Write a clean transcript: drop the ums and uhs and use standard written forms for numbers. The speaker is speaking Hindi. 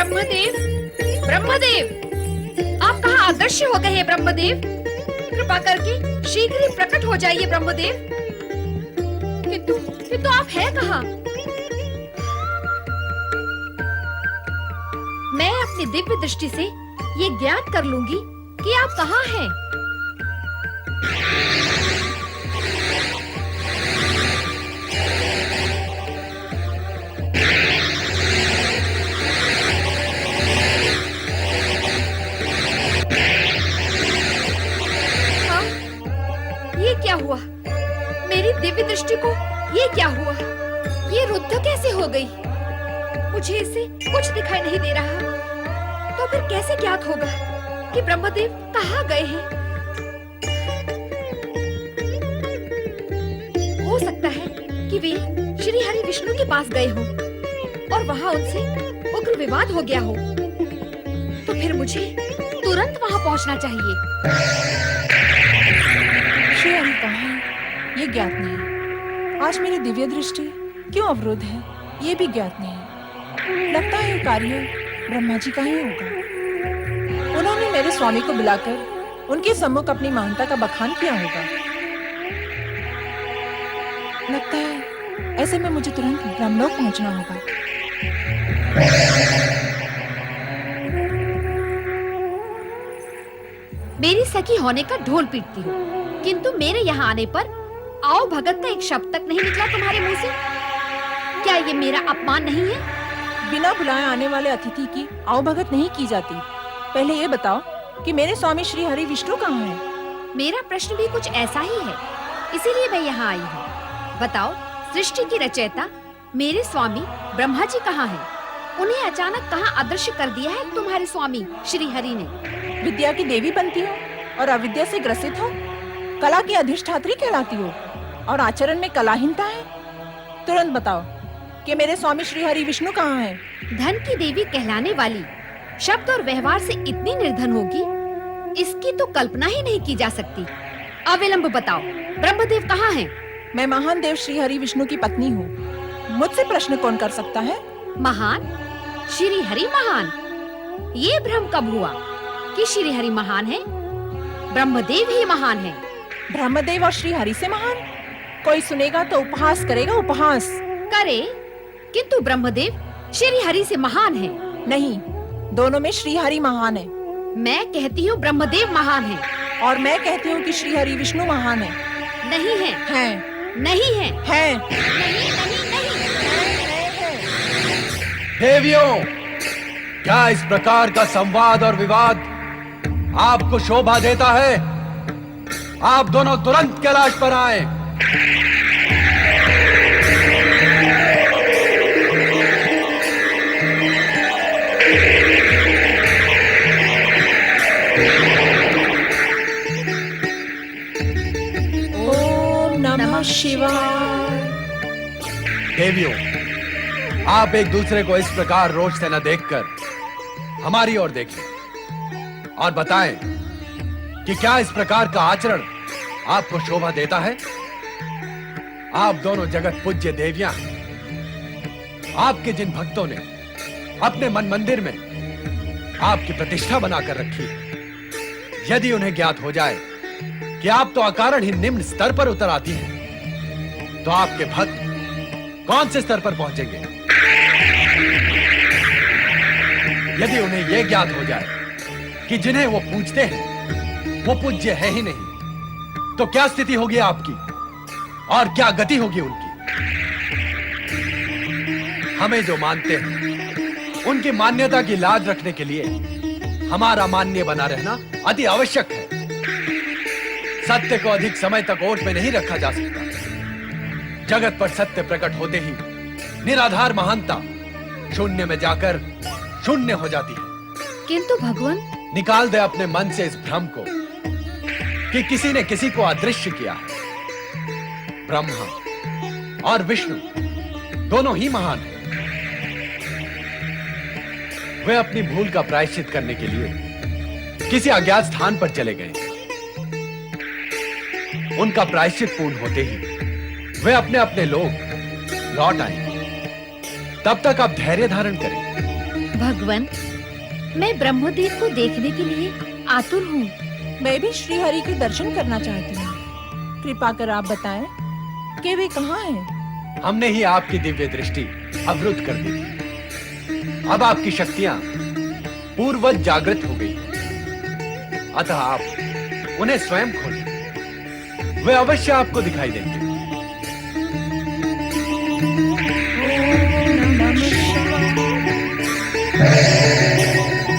ब्रह्मदेव, ब्रह्मदेव, आप कहाँ अदृश्य हो गए हैं ब्रह्मदेव? कृपा करके शीघ्र ही प्रकट हो जाइए ब्रह्मदेव। किंतु आप हैं कहाँ? मैं अपनी दिव्य दृष्टि से ये ज्ञात कर लूंगी कि आप कहाँ हैं। हाँ, ये क्या हुआ? मेरी दिव्य दृष्टि को ये क्या हुआ? ये रुद्ध कैसे हो गई? मुझे इससे कुछ दिखाई नहीं दे रहा। तो फिर कैसे ज्ञात होगा कि ब्रह्मदेव कहाँ गए हैं? हो सकता है कि वे श्री हरि विष्णु के पास गए हों और वहाँ उनसे उग्र विवाद हो गया हो। तो फिर मुझे तुरंत वहाँ पहुँचना चाहिए। श्री हरि कहाँ है ये ज्ञात नहीं। आज मेरी दिव्य दृष्टि क्यों अवरुद्ध है ये भी ज्ञात नहीं। लगता है ये कार्य ब्रह्मा जी का ही होगा। उन्होंने मेरे स्वामी को बुलाकर उनके सम्मुख अपनी महानता का बखान किया होगा। लगता है ऐसे में मुझे तुरंत ब्रह्मलोक पहुंचना होगा। मेरी सखी होने का ढोल पीटती हूँ, किंतु मेरे यहाँ आने पर आओ भगत का एक शब्द तक नहीं निकला तुम्हारे मुंह से। क्या ये मेरा अपमान नहीं है? बिना बुलाए आने वाले अतिथि की आओ भगत नहीं की जाती। पहले ये बताओ कि मेरे स्वामी श्री हरि विष्णु कहाँ हैं? मेरा प्रश्न भी कुछ ऐसा ही है, इसीलिए मैं यहाँ आई हूँ। बताओ, सृष्टि की रचयिता मेरे स्वामी ब्रह्मा जी कहाँ हैं? उन्हें अचानक कहाँ अदृश्य कर दिया है तुम्हारे स्वामी श्री हरि ने? विद्या की देवी बनती हो और अविद्या से ग्रसित हो, कला की अधिष्ठात्री कहलाती हो और आचरण में कलाहीनता है। तुरंत बताओ कि मेरे स्वामी श्री हरि विष्णु कहाँ हैं? धन की देवी कहलाने वाली शब्द और व्यवहार से इतनी निर्धन होगी, इसकी तो कल्पना ही नहीं की जा सकती। अविलंब बताओ, ब्रह्मदेव कहाँ हैं? मैं महान देव श्री हरि विष्णु की पत्नी हूँ। मुझसे प्रश्न कौन कर सकता है? महान? श्री हरि महान? ये भ्रम कब हुआ कि श्री हरि महान है? ब्रह्मदेव ही महान है। ब्रह्मदेव और श्री हरि से महान? कोई सुनेगा तो उपहास करेगा। उपहास करे, किंतु ब्रह्मदेव श्री हरि से महान है। नहीं, दोनों में श्री हरि महान है। मैं कहती हूँ ब्रह्मदेव महान है। और मैं कहती हूँ कि श्री हरि विष्णु महान है। नहीं है। हैं। नहीं है। हैं। नहीं, नहीं, नहीं। देवियों, क्या इस प्रकार का संवाद और विवाद आपको शोभा देता है? आप दोनों तुरंत कैलाश पर आए। ओम नमः शिवाय। देवियों, आप एक दूसरे को इस प्रकार रोष से न देखकर हमारी ओर देखें और बताएं कि क्या इस प्रकार का आचरण आपको शोभा देता है? आप दोनों जगत पूज्य देवियां हैं। आपके जिन भक्तों ने अपने मन मंदिर में आपकी प्रतिष्ठा बनाकर रखी, यदि उन्हें ज्ञात हो जाए कि आप तो अकारण ही निम्न स्तर पर उतर आती हैं, तो आपके भक्त कौन से स्तर पर पहुंचेंगे? यदि उन्हें यह ज्ञात हो जाए कि जिन्हें वो पूजते हैं वो पूज्य है ही नहीं, तो क्या स्थिति होगी आपकी और क्या गति होगी उनकी? हमें जो मानते हैं उनकी मान्यता की लाज रखने के लिए हमारा मान्य बना रहना अति आवश्यक है। सत्य को अधिक समय तक ओट में नहीं रखा जा सकता। जगत पर सत्य प्रकट होते ही निराधार महानता शून्य में जाकर शून्य हो जाती है। किंतु भगवान, निकाल दे अपने मन से इस भ्रम को कि किसी ने किसी को अदृश्य किया है। ब्रह्मा और विष्णु दोनों ही महान हैं। वे अपनी भूल का प्रायश्चित करने के लिए किसी अज्ञात स्थान पर चले गए। उनका प्रायश्चित पूर्ण होते ही वे अपने अपने लोग लौट आए। तब तक आप धैर्य धारण करें। भगवान, मैं ब्रह्मदेव को देखने के लिए आतुर हूँ। मैं भी श्री हरि के दर्शन करना चाहती हूँ। कृपा कर आप बताएं कि वे कहाँ हैं? हमने ही आपकी दिव्य दृष्टि अवरुद्ध कर दी थी। अब आपकी शक्तियां पूर्ववत जागृत हो गई हैं। अतः आप उन्हें स्वयं खोलें। वे अवश्य आपको दिखाई देंगे। ओम नमः शिवाय।